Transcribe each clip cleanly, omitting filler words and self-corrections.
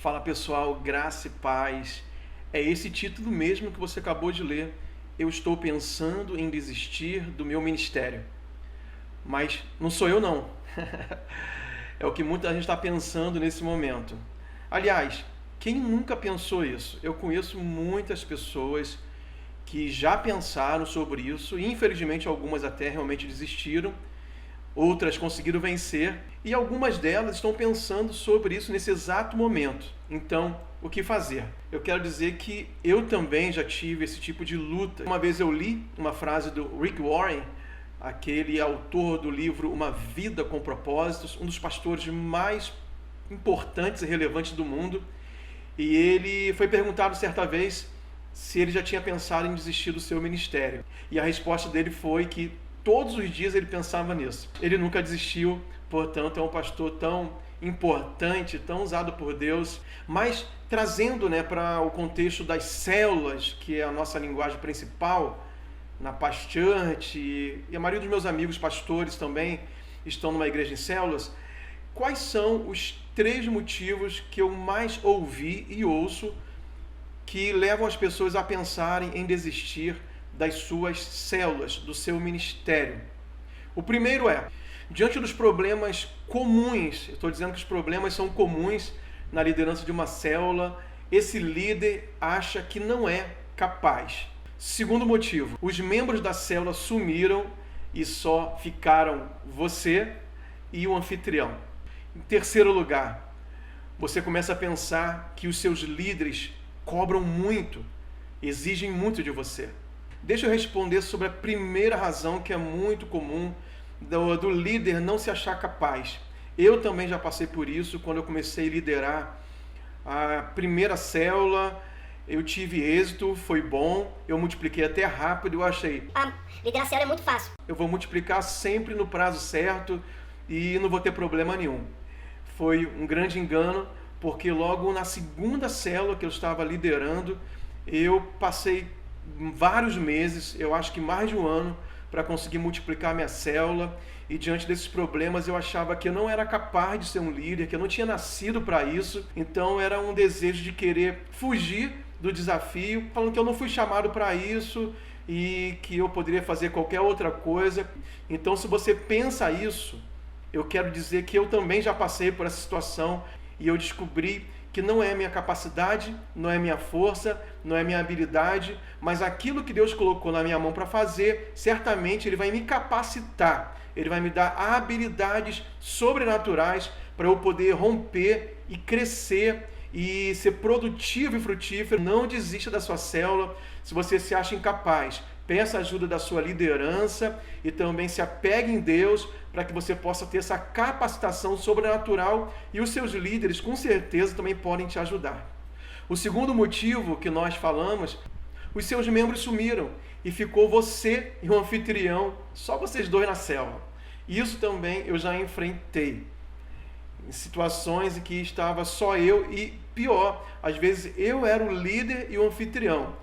Fala pessoal, graça e paz. É esse título mesmo que você acabou de ler. Eu estou pensando em desistir do meu ministério. Mas não sou eu não. É o que muita gente está pensando nesse momento. Aliás, quem nunca pensou isso? Eu conheço muitas pessoas que já pensaram sobre isso e infelizmente algumas até realmente desistiram. Outras conseguiram vencer e algumas delas estão pensando sobre isso nesse exato momento. Então, o que fazer? Eu quero dizer que eu também já tive esse tipo de luta. Uma vez eu li uma frase do Rick Warren, aquele autor do livro Uma Vida com Propósitos, um dos pastores mais importantes e relevantes do mundo, e ele foi perguntado certa vez se ele já tinha pensado em desistir do seu ministério. E a resposta dele foi que todos os dias ele pensava nisso. Ele nunca desistiu, portanto é um pastor tão importante, tão usado por Deus, mas trazendo para o contexto das células, que é a nossa linguagem principal, na Paz Church, e a maioria dos meus amigos pastores também estão numa igreja em células. Quais são os 3 motivos que eu mais ouvi e ouço que levam as pessoas a pensarem em desistir das suas células, do seu ministério? O primeiro é, diante dos problemas comuns, eu estou dizendo que os problemas são comuns na liderança de uma célula, esse líder acha que não é capaz. Segundo motivo, os membros da célula sumiram e só ficaram você e o anfitrião. Em terceiro lugar, você começa a pensar que os seus líderes cobram muito, exigem muito de você. Deixa eu responder sobre a primeira razão que é muito comum do líder não se achar capaz. Eu também já passei por isso quando eu comecei a liderar a primeira célula. Eu tive êxito, foi bom, eu multipliquei até rápido, eu achei, liderar célula é muito fácil. Eu vou multiplicar sempre no prazo certo e não vou ter problema nenhum. Foi um grande engano, porque logo na segunda célula que eu estava liderando, eu passei vários meses, eu acho que mais de um ano, para conseguir multiplicar minha célula, e diante desses problemas eu achava que eu não era capaz de ser um líder, que eu não tinha nascido para isso, então era um desejo de querer fugir do desafio, falando que eu não fui chamado para isso e que eu poderia fazer qualquer outra coisa. Então, se você pensa isso, eu quero dizer que eu também já passei por essa situação e eu descobri que não é minha capacidade, não é minha força, não é minha habilidade, mas aquilo que Deus colocou na minha mão para fazer, certamente Ele vai me capacitar, Ele vai me dar habilidades sobrenaturais para eu poder romper e crescer e ser produtivo e frutífero. Não desista da sua célula. Se você se acha incapaz, peça ajuda da sua liderança e também se apegue em Deus para que você possa ter essa capacitação sobrenatural, e os seus líderes com certeza também podem te ajudar. O segundo motivo que nós falamos, os seus membros sumiram e ficou você e o anfitrião, só vocês dois na célula. Isso também eu já enfrentei, em situações em que estava só eu e pior, às vezes eu era o líder e o anfitrião.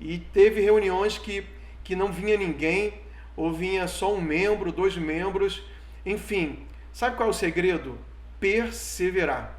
E teve reuniões que não vinha ninguém, ou vinha só um membro, 2 membros, enfim. Sabe qual é o segredo? Perseverar.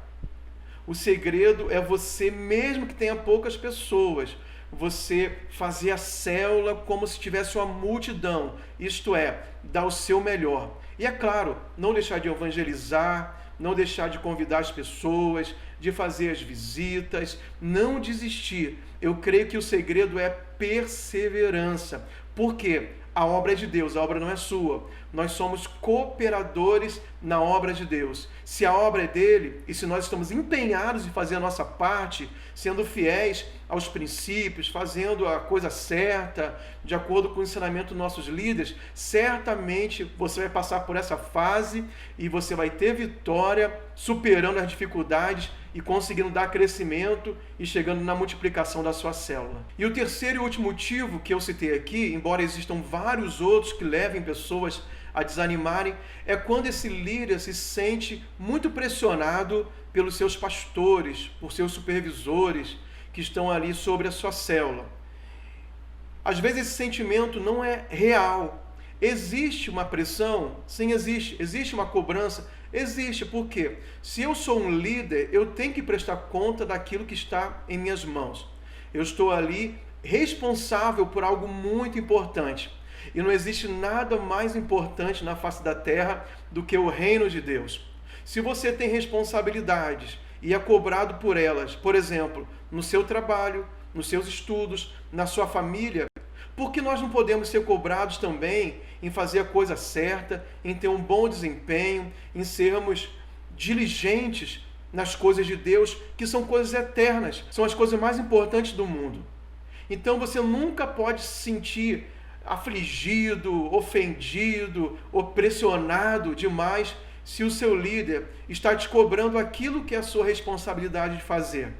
O segredo é você, mesmo que tenha poucas pessoas, você fazer a célula como se tivesse uma multidão, isto é, dar o seu melhor. E é claro, não deixar de evangelizar, não deixar de convidar as pessoas, de fazer as visitas, não desistir. Eu creio que o segredo é perseverança. Por quê? A obra é de Deus, a obra não é sua. Nós somos cooperadores na obra de Deus. Se a obra é dele e se nós estamos empenhados em fazer a nossa parte, sendo fiéis aos princípios, fazendo a coisa certa, de acordo com o ensinamento dos nossos líderes, certamente você vai passar por essa fase e você vai ter vitória, superando as dificuldades e conseguindo dar crescimento e chegando na multiplicação da sua célula. E o terceiro e último motivo que eu citei aqui, embora existam vários outros que levem pessoas a desanimarem, é quando esse líder se sente muito pressionado pelos seus pastores, por seus supervisores que estão ali sobre a sua célula. Às vezes esse sentimento não é real. Existe uma pressão? Sim, existe. Existe uma cobrança? Existe, por quê? Se eu sou um líder, eu tenho que prestar conta daquilo que está em minhas mãos. Eu estou ali responsável por algo muito importante. E não existe nada mais importante na face da terra do que o reino de Deus. Se você tem responsabilidades e é cobrado por elas, por exemplo, no seu trabalho, nos seus estudos, na sua família, por que nós não podemos ser cobrados também em fazer a coisa certa, em ter um bom desempenho, em sermos diligentes nas coisas de Deus, que são coisas eternas, são as coisas mais importantes do mundo. Então você nunca pode se sentir afligido, ofendido ou pressionado demais se o seu líder está te cobrando aquilo que é a sua responsabilidade de fazer.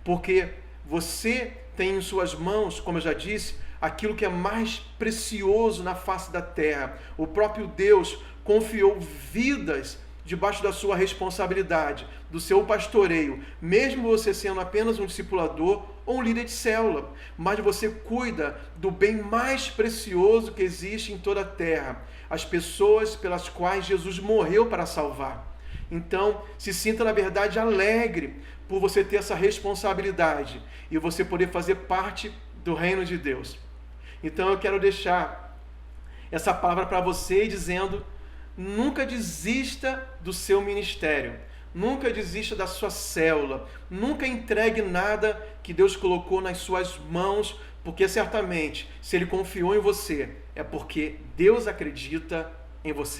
Porque você tem em suas mãos, como eu já disse, aquilo que é mais precioso na face da terra. O próprio Deus confiou vidas debaixo da sua responsabilidade, do seu pastoreio, mesmo você sendo apenas um discipulador ou um líder de célula, mas você cuida do bem mais precioso que existe em toda a terra, as pessoas pelas quais Jesus morreu para salvar. Então, se sinta, na verdade, alegre por você ter essa responsabilidade e você poder fazer parte do reino de Deus. Então, eu quero deixar essa palavra para você dizendo: nunca desista do seu ministério, nunca desista da sua célula, nunca entregue nada que Deus colocou nas suas mãos, porque certamente, se Ele confiou em você, é porque Deus acredita em você.